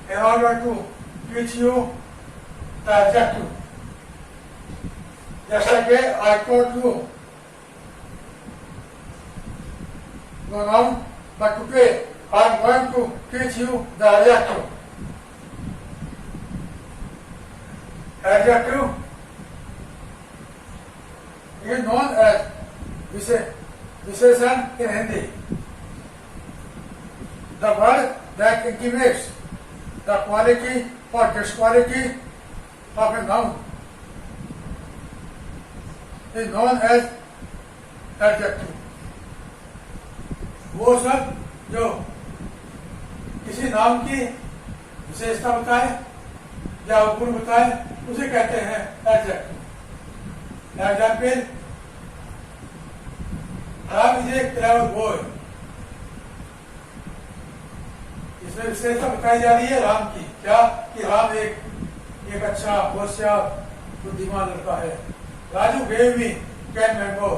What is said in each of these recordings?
in order to teach you the adjective. Yesterday I taught you the noun, but today I am going to teach you the adjective. Adjective is known as विशेषण in Hindi. The word that intimates the quality or disquality of a noun is known as adjective. वो सब जो किसी नाम की विशेषता बताए या गुण बताए उसे कहते हैं adjective. Example, Ram is a clever boy. इसमें विशेषता बताई जा रही है राम की. क्या? कि राम एक अच्छा होशियार बुद्धिमान लड़का है. Raju gave me 10 mango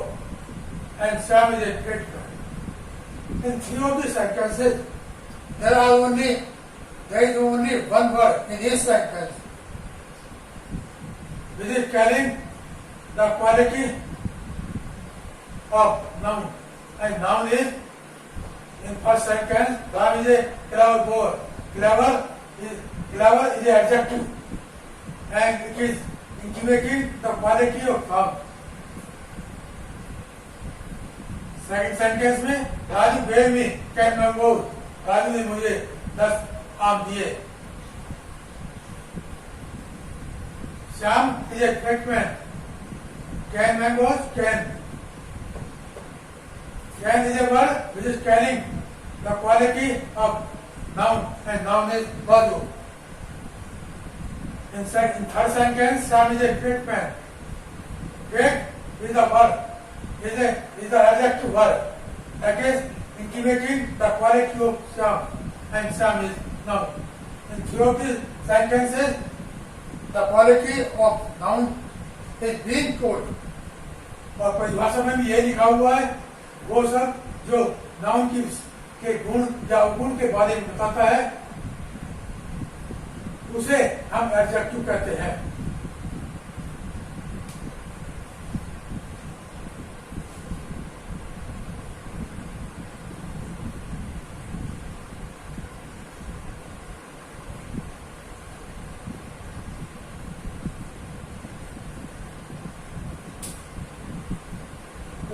and Sam is a great guy. In three of the sentences, there is only one word in each sentence which is telling the quality of noun. And noun is, in first sentence, Ram is a clever boy. Clever is an adjective, and it is intimating the quality of noun. Second sentence में Raju gave me 10 mangoes. Raju ने मुझे 10 आम दिए. Shyam is a great man. 10 mangoes, 10. 10 is a word which is telling the quality of noun, and noun is Bazu. In third sentence, Sam is a great man. Great is the word, is the adjective word that is intimating the quality of Sam, and Sam is noun. In three of these sentences, the quality of noun is being told. और परिभाषा में भी ये लिखा हुआ है, वो सब जो नाउन के गुण या अवगुण के बारे में बताता है उसे हम एडजेक्टिव कहते हैं.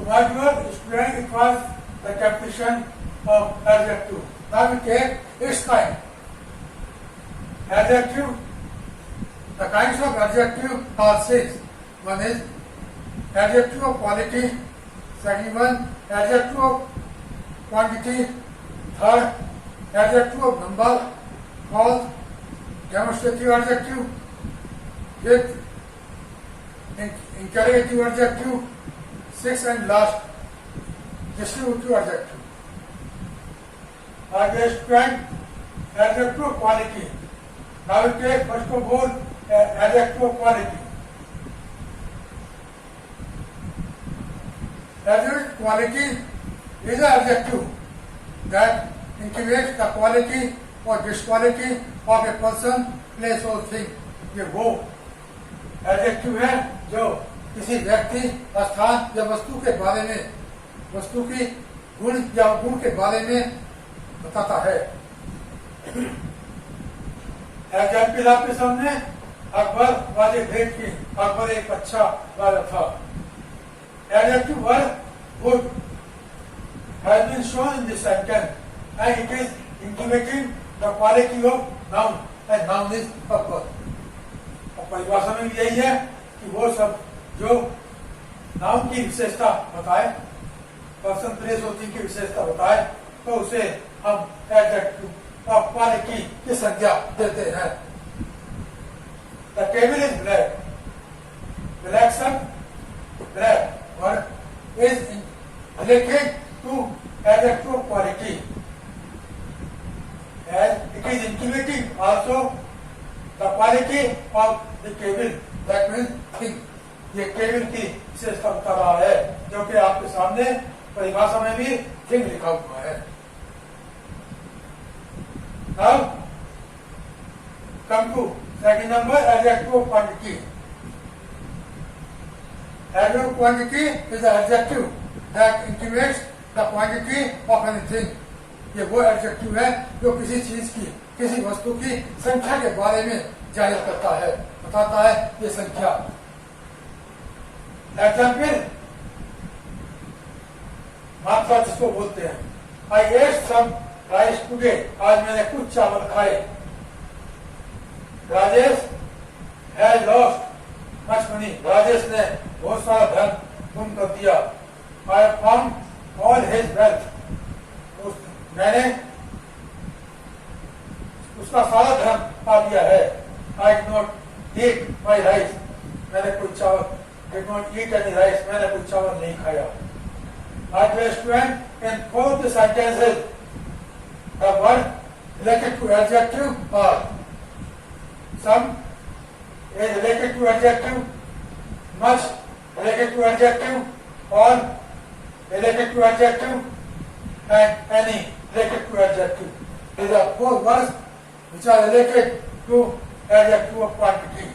What you are studying, it was the definition of adjective. Now we take its kind. Adjective, the kinds of adjective are 6. One is adjective of quality, second one adjective of quantity, third adjective of number, fourth demonstrative adjective, fifth interrogative adjective, sixth and last distributive adjective. I will explain adjective of quality. Now we take first of all adjective of quality. Adjective of quality is an adjective that intimates the quality or disquality of a person, place or thing. ये वो adjective है जो किसी व्यक्ति, स्थान या वस्तु के बारे में, वस्तु की गुण या गुण के बारे में बताता है. एग्जाम्पल आपके सामने, Akbar was a great king. Akbar एक अच्छा राजा था. Adjective word good has been shown in this sentence and it is intimating the quality of noun, and noun is Akbar. और परिभाषा में भी यही है कि वो सब जो नाउन की विशेषता बताए, पर्सन, प्लेस और थिंग की विशेषता बताए, तो उसे हम एडजेक्टिव ऑफ क्वालिटी की संज्ञा देते हैं. The table is black. Black सब black word is related to adjective of quality as it is intimating also the quality of the table, that means thing. ये टेबल की विशेषता बता रहा है, जो कि आपके सामने परिभाषा में भी थिंग लिखा हुआ है. अब come to second number, adjective of quantity. Adjective of quantity is the adjective that intimates the quantity of anything. ये वो एडजेक्टिव है जो किसी चीज की, किसी वस्तु की संख्या के बारे में जाहिर करता है, बताता है ये संख्या. एग्जाम्पल, मात्रा जिसको बोलते हैं. I ate some rice today. आज मैंने कुछ चावल खाए. Rajesh has lost much money. Rajesh ने बहुत सारा धन गुम कर दिया. I have found all his wealth. मैंने उसका सारा धन पा लिया है. I did not eat my rice. मैंने कुछ चावल, did not eat any rice. मैंने कुछ चावल नहीं खाया. At restaurant, and follow the sentences. The word related to adjective are some is related to adjective, much related to adjective, all related to adjective, and any related to adjective. These are four words which are related to adjective of quantity.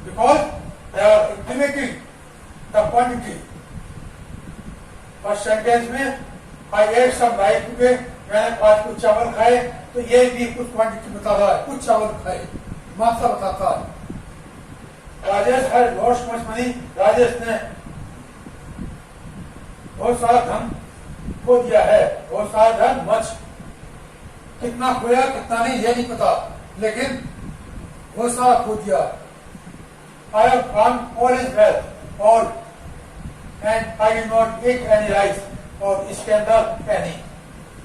Because they are intimating the quantity. First sentence में I ate some rice today. मैंने आज कुछ चावल खाए, तो ये भी कुछ क्वांटिटी बता रहा है. कुछ चावल खाए, मात्रा बताता है. Rajesh had lost much money. Rajesh ने बहुत सारा धन खो दिया है. बहुत सारा धन, much. कितना खोया कितना नहीं ये नहीं पता, लेकिन बहुत सारा खो दिया. I have found all his wealth, all, and I did not eat any rice, or इसके अंदर any.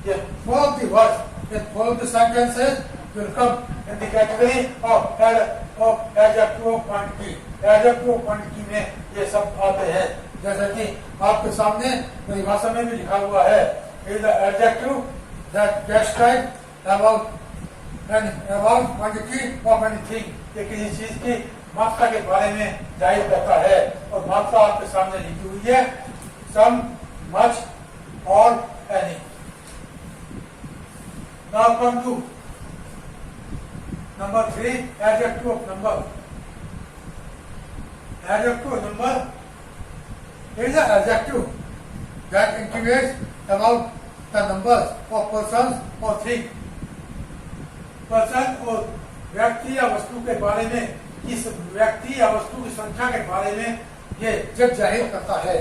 ये follow the words, ये follow the sentences will come in the category of adjective of quantity. Adjective of quantity में ये सब आते हैं. जैसा कि आपके सामने परिभाषा में भी लिखा हुआ है. It is the adjective that describes about quantity of anything. ये किसी चीज की मात्रा के बारे में जाहिर करता है. और मात्रा आपके सामने लिखी हुई है. Some, much, all, any. Now come to number 3, adjective of number. Adjective of number is an adjective that intimates about the numbers of persons or things. Person और व्यक्ति या वस्तु के बारे में, इस व्यक्ति या वस्तु की संख्या के बारे में ये जब जाहिर करता है.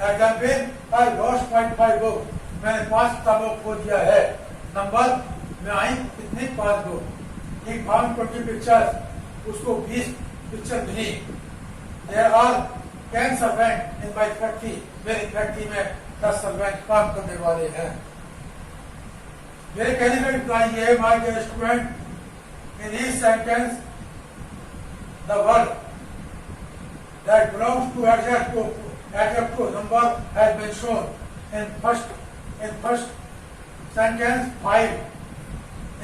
Example, I lost 5 books. मैंने 5 किताबों खो दिया है. नंबर में आई कितनी? 5 बुक. He found 20 pictures. उसको 20 पिक्चर मिली. There are 10 servants in my factory. मेरी फैक्ट्री में 10 सर्वेंट काम करने वाले हैं. मेरे कहने का रिप्लाई ये है, my dear student, in each sentence the word that belongs to adjective number has been shown. In first sentence 5,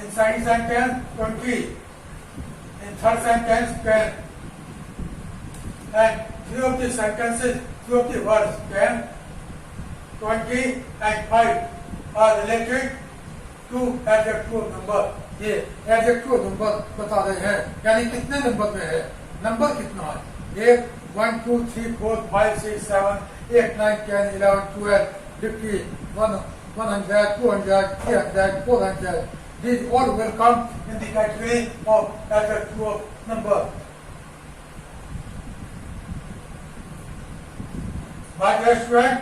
in second sentence 20, in third sentence 10, and three of the words 10, 20 and 5 are related to adjective number. ये adjective number बता रहे हैं, यानी कितने number में है, number कितना है. 1, 2, 3, 4, 5, 6, 7, 8, 9, 10, 11, 12, 50, 100, 200, 300, 400. These all will come in the category of adjective number. My dear student,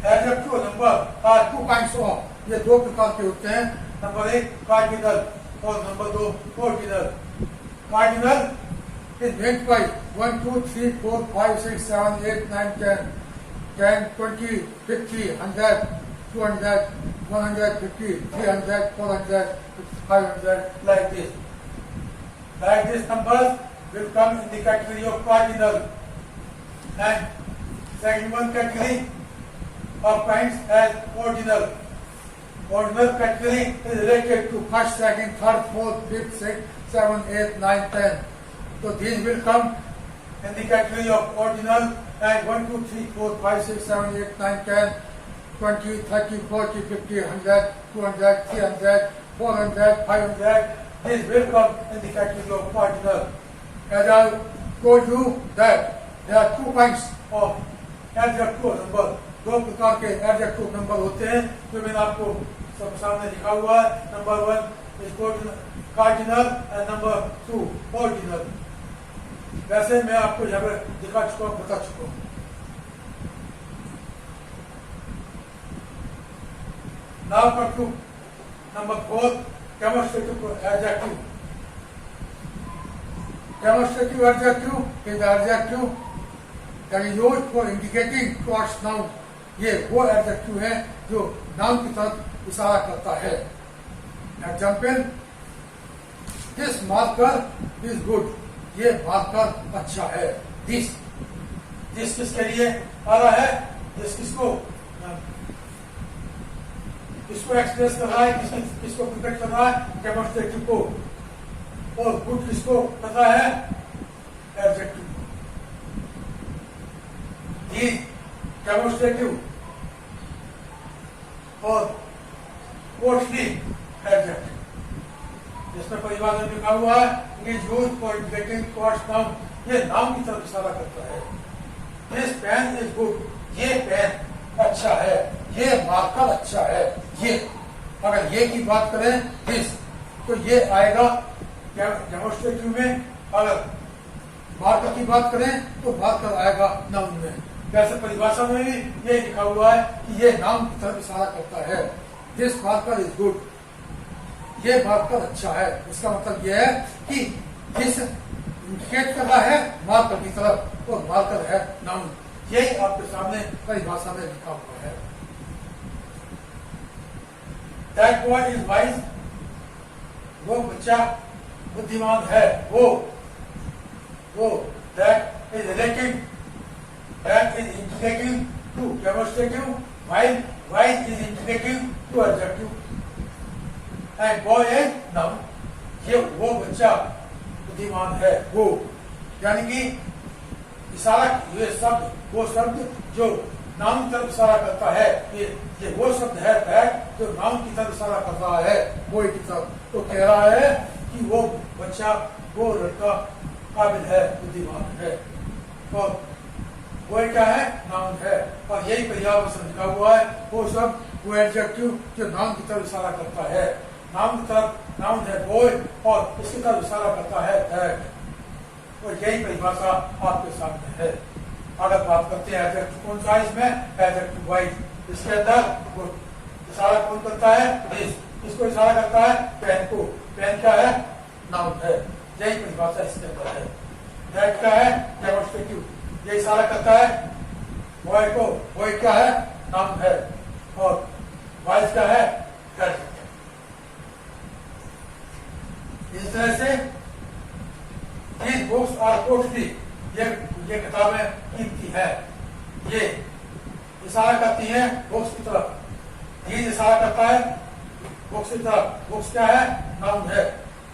adjective number are two kinds of. ये 2 प्रकार के होते हैं. नंबर 1 कार्डिनल और number 2 ordinal. Cardinal is meant by 1, 2, 3, 4, 5, 6, 7, 8, 9, 10, 20, 50, 100, 200, 150, 300, 400, 500, like this. Like this numbers will come in the category of cardinal. And second one category of kinds as ordinal. Ordinal category is related to first, second, third, fourth, fifth, sixth, 7, 8, 9, 10. So these will come in the category of ordinal, and 1, 2, 3, 4, 5, 6, 7, 8, 9, 10 20, 30, 40, 50, 100, 200, 300, 400, 500. This will come in the category of marginal. As I told you that there are 2 kinds of adjective number. 2 प्रकार के adjective number होते हैं जो मैंने आपको सब सामने लिखा हुआ है. Number 1 is cardinal and number 2 ordinal. वैसे मैं आपको यहाँ पर दिखा चुका हूँ, बता चुका हूँ. Now come to number 4, demonstrative adjective. Demonstrative adjective is the adjective that is used for indicating towards noun. ये वो adjective है जो noun की तरफ इशारा करता है. Example, this marker is good. ये मार्कर अच्छा है. This किसके लिए आ रहा है? This किसको एक्सप्रेस कर रहा है, किसको प्रोटेक्ट कर रहा है? डेमोन्स्ट्रेटिव को. और गुड किसको पता है? एडजेक्टिव. डेमोन्स्ट्रेटिव और कोर्टली एडजेक्टिव. जिसमें परिवार में लिखा हुआ है is used for indicating towards noun. ये नाउन की तरफ इशारा करता है. This pen is good. ये पेन अच्छा है. ये मार्कर अच्छा है. ये अगर ये की बात करें दिस तो ये आएगा डेमोन्स्ट्रेटिव में. अगर मार्कर की बात करें तो मार्कर आएगा नाउन में. वैसे परिभाषा में भी ये लिखा हुआ है कि ये नाउन की तरफ इशारा करता है. This marker is good. ये मार्कर अच्छा है. इसका मतलब यह है कि दिस इंडिकेट कर रहा है मार्कर की तरफ और मार्कर है नाउन. यही आपके सामने परिभाषा में लिखा हुआ है. That boy is wise. वो बच्चा बुद्धिमान है. वो that is relating, that is indicating to demonstrative, while wise is indicating to adjective. And boy is noun. ये वो बच्चा बुद्धिमान है. वो यानी कि इशारा, ये शब्द वो शब्द जो नाउन की तरफ इशारा करता है. ये वो शब्द है दैट जो नाउन की तरफ इशारा कर रहा है, बॉय की तरफ. तो कह रहा है कि वो बच्चा, वो लड़का काबिल है, बुद्धिमान है. और बॉय क्या है? नाउन है. और यही पर्याय में लिखा हुआ है वो शब्द, वो एडजेक्टिव जो नाउन की तरफ इशारा करता है. नाउन की तरफ नाउन है बॉय और इसकी तरफ इशारा करता है दैट. और यही परिभाषा आपके सामने है. अगर बात करते हैं एडजेक्टिव कौन सा है इसमें? Adjective wise. इसके अंदर इशारा कौन करता है? दिस. किसको इशारा करता है? पेन को. पेन क्या है? नाउन है. यही परिभाषा इसके अंदर है. दैट क्या है? डेमोन्स्ट्रेटिव. ये इशारा करता है बॉय को. बॉय क्या है? नाउन है. और वाइज क्या है? एडजेक्टिव. इस तरह से these books are costly. ये किताबें कीमती है. ये इशारा करती है बुक्स की तरफ. these इशारा करता है बुक्स की तरफ. बुक्स क्या है? नाउन है.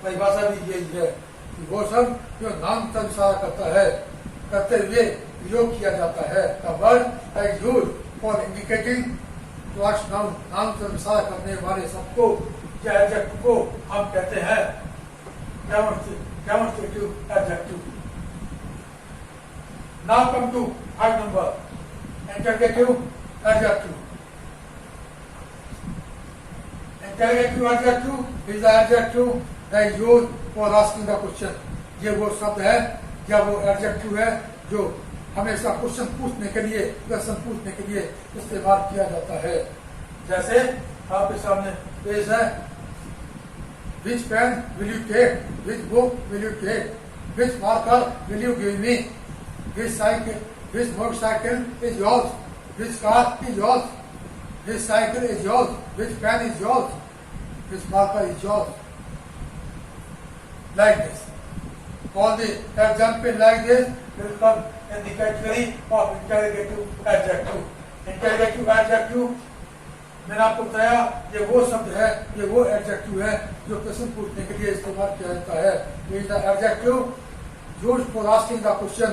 परिभाषा भी यही है कि वो सब जो नाउन की तरफ इशारा करता है, करते हुए प्रयोग किया जाता है. The word is used for indicating towards noun. Noun की तरफ इशारा करने वाले सबको या एडजेक्टिव को हम कहते हैं demonstrative adjective. Now come to 5 number, interrogative adjective. Interrogative adjective is the adjective that is used for asking the question. ये वो शब्द है या वो adjective है जो हमेशा क्वेश्चन पूछने के लिए, प्रश्न पूछने के लिए इस्तेमाल किया जाता है. जैसे आपके सामने पेश है. Which pen will you take? Which book will you take? Which marker will you give me? Which motorcycle is yours? Which car is yours? Which cycle is yours? Which pen is yours? Which marker is yours? Like this. All the example like this will come in the category of interrogative adjective. Interrogative adjective मैंने आपको बताया ये वो शब्द है, ये वो adjective है जो प्रश्न पूछने के लिए इस्तेमाल किया जाता है. It is the adjective used for asking the question.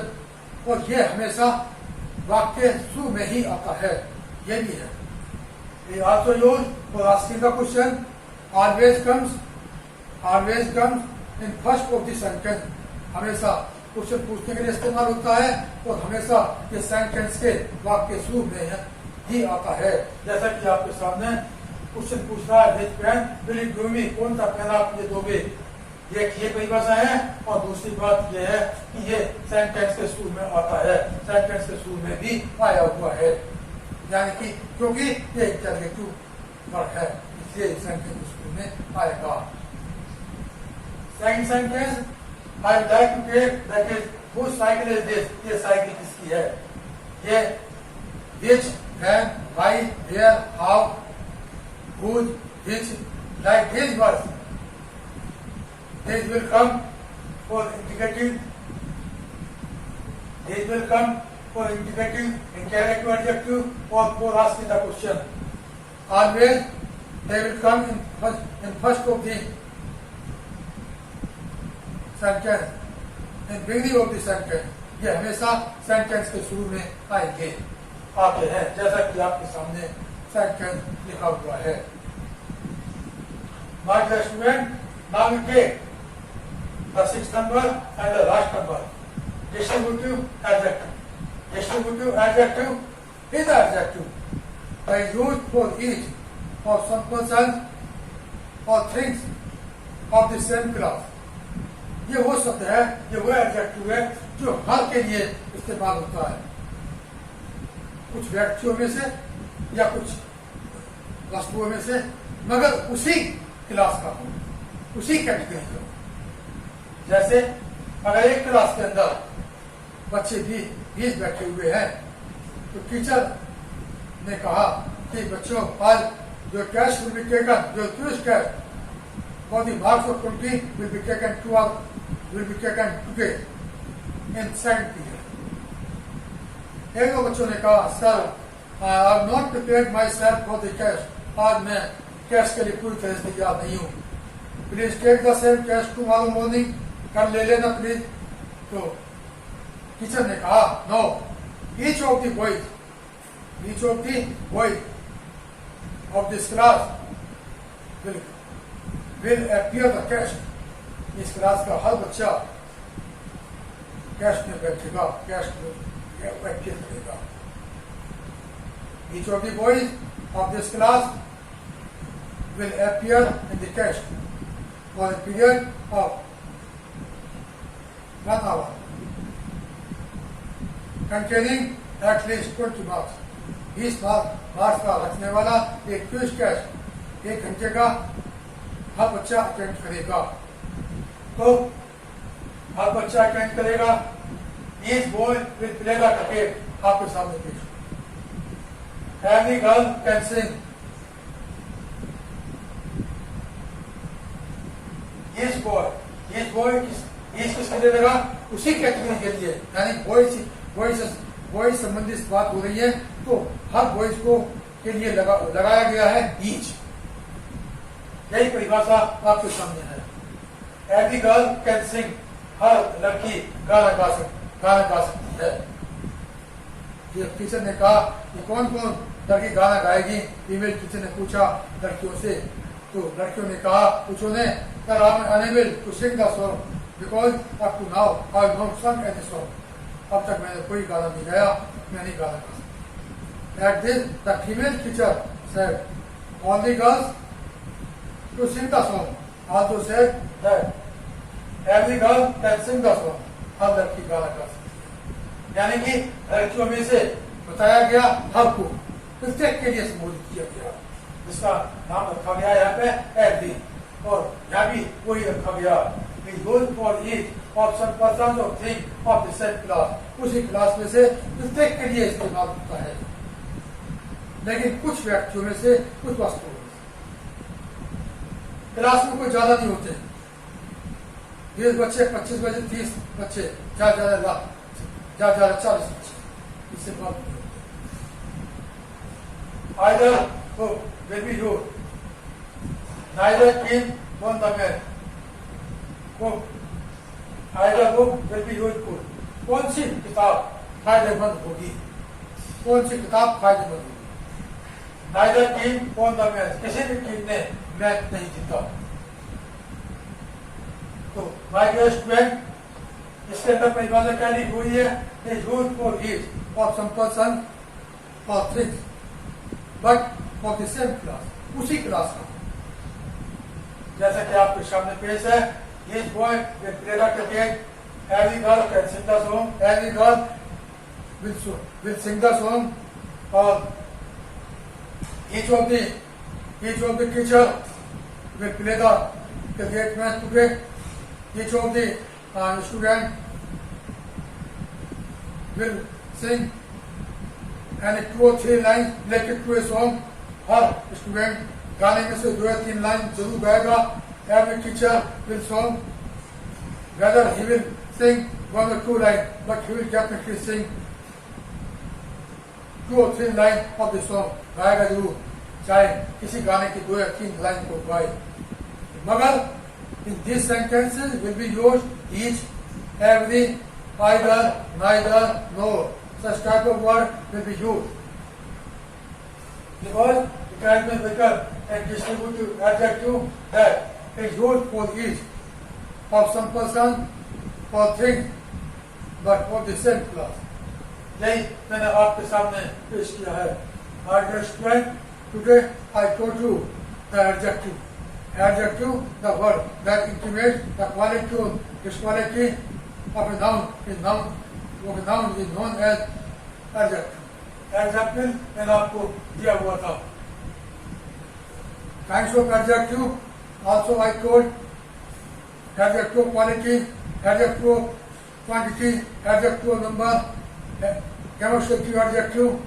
और ये हमेशा वाक्य शुरू में ही आता है. ये भी है We also use for asking the question. Always comes in first of the sentence. हमेशा क्वेश्चन पूछने के लिए इस्तेमाल होता है और हमेशा ये सेंटेंस के वाक्य शुरू में ही आता है। जैसा कि आपके सामने क्वेश्चन पूछ रहा है, which pen will you give me, कौन सा पेन आप मुझे दोगे। ये परिभाषा है और दूसरी बात ये है कि ये सेंटेंस के शुरू में आता है, सेंटेंस के शुरू में भी आया हुआ है, यानी कि क्योंकि ये इंटरगेटिव वर्ड है इसलिए सेंटेंस के शुरू में आएगा। Second sentence, I would like to take that is whose cycle is this, ये साइकिल किसकी है। ये which, when, why, where, how, whose, which, like these words, these will come for indicative, these will come for indicative, interrogative adjective or for asking the question. Always they will come in first of the sentence, in beginning of the sentence. ये हमेशा sentence के शुरू में आएंगे, आते हैं, जैसा कि आपके सामने सेंटेंस लिखा हुआ है। My dear student, now we take the sixth number and the last number. Distributive adjective. Distributive adjective is the adjective that is used for each of some persons or things of the same class. ये वो शब्द है, ये वो adjective है जो हर के लिए इस्तेमाल होता है, कुछ व्यक्तियों में से या कुछ वस्तुओं में से, मगर उसी क्लास का हो, उसी कैटेगरी का हो। जैसे अगर एक क्लास के अंदर बच्चे 20 बैठे हुए हैं तो टीचर ने कहा कि बच्चों आज जो टेस्ट विल बी टेकन, जो quiz test for the marks of 20 will be taken today in second period. एक दो बच्चों ने कहा sir I have not prepared myself for the test, आज मैं टेस्ट के लिए पूरी तरह से तैयार नहीं हूँ, please take the same test tomorrow morning, कल ले लेना प्लीज। तो टीचर ने कहा no, each of the boys of this class will appear the test. इस क्लास का हर बच्चा टेस्ट में बैठेगा, टेस्ट में प्रैक्टिस करेगा। Each of the boys of this class will appear in the test for a period of 1 hour, containing at least 20 marks. 20 marks का रखने वाला एक क्विज टेस्ट 1 घंटे का हर बच्चा अटेंड करेगा। तो हर बच्चा अटेंड करेगा। Each boy will play the cricket, आपके सामने पेश। Every girl can sing. Each boy किसके लिए लगा, उसी कैटेगरी के लिए, यानी बॉयज संबंधित बात हो रही है तो हर बॉयज को के लिए लगाया गया है ईच। यही परिभाषा आपके सामने है। एवरी गर्ल कैन सिंग, हर लड़की गाना गा सकती है। टीचर ने कहा कि कौन कौन लड़की गाना गाएगी, फीमेल टीचर ने पूछा लड़कियों से, तो लड़कियों ने कहा, कुछों ने sir I am unable to sing the song because up to now I have not sung any song, अब तक मैंने कोई गाना नहीं गाया, मैं नहीं गाना गा सकता। At this the female teacher said all the girls to sing the song, also said that every girl can sing the song, हर लड़की गाना गा सकती है, यानी कि लड़कियों में से बताया गया हर को प्रत्येक के लिए संबोधित किया गया, जिसका नाम रखा गया यहाँ पे एवरी, और यहाँ भी वही रखा गया for each of some persons or thing of the same class, उसी क्लास में से प्रत्येक के लिए इस्तेमाल होता है, लेकिन कुछ व्यक्तियों में से कुछ वस्तुओं क्लास में कोई ज्यादा नहीं होते, 20 बच्चे, 25 बच्चे, 30 बच्चे, ज्यादा 40 बच्चे, इससे बात नहीं होती। Either will be you, neither keen on the man, either book will be useful, कौन सी किताब फायदेमंद होगी, कौन सी किताब फायदेमंद होगी। neither team won the match. किसी भी टीम ने मैच नहीं जीता। तो my dear student, इसके अंदर परिभाषा क्या लिखी हुई है? Is used for each of some person or things, but of the same class, उसी क्लास का। जैसा कि आपके सामने पेश है, each boy will play the cricket, every girl can sing the song, every girl will sing the song, or each of the teacher will play the cricket match today. Each of the student will sing and 2 or 3 lines related to a song. Her student गाने में से 2 या 3 line जरूर गाएगा। Every teacher will sing, whether he will sing 1 or 2 lines, but he will definitely sing 2 or 3 lines of the song. गाएगा जरूर, चाहे किसी गाने की 2 या 3 लाइन को गाए। मगर in these sentences will be used each, every, either, neither, nor. Such type of word will be used. Because it has been become a distributive adjective that is used for each of some person or thing, but of the same class. यही मैंने आपके सामने पेश किया है। My dear student, today I told you the adjective. Adjective, the word that intimates the quality or disquality of a noun is known as adjective. Example मैंने आपको दिया हुआ था। Kinds of adjective, also I told adjective quality, adjective quantity, adjective number, demonstrative adjective,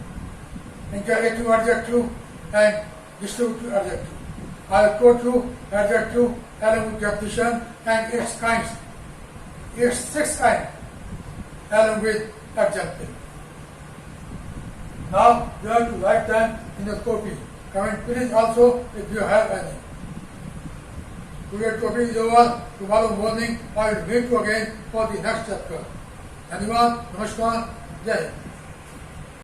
interrogative adjective, and distributive adjective. I have told you adjective along with definition and its kinds, its 6 kinds, along with example. Now you have to write them in a copy. Comment please also if you have any. Today's topic is over. Tomorrow morning I will meet you again for the next chapter. धन्यवाद, नमस्कार, जय हिंद।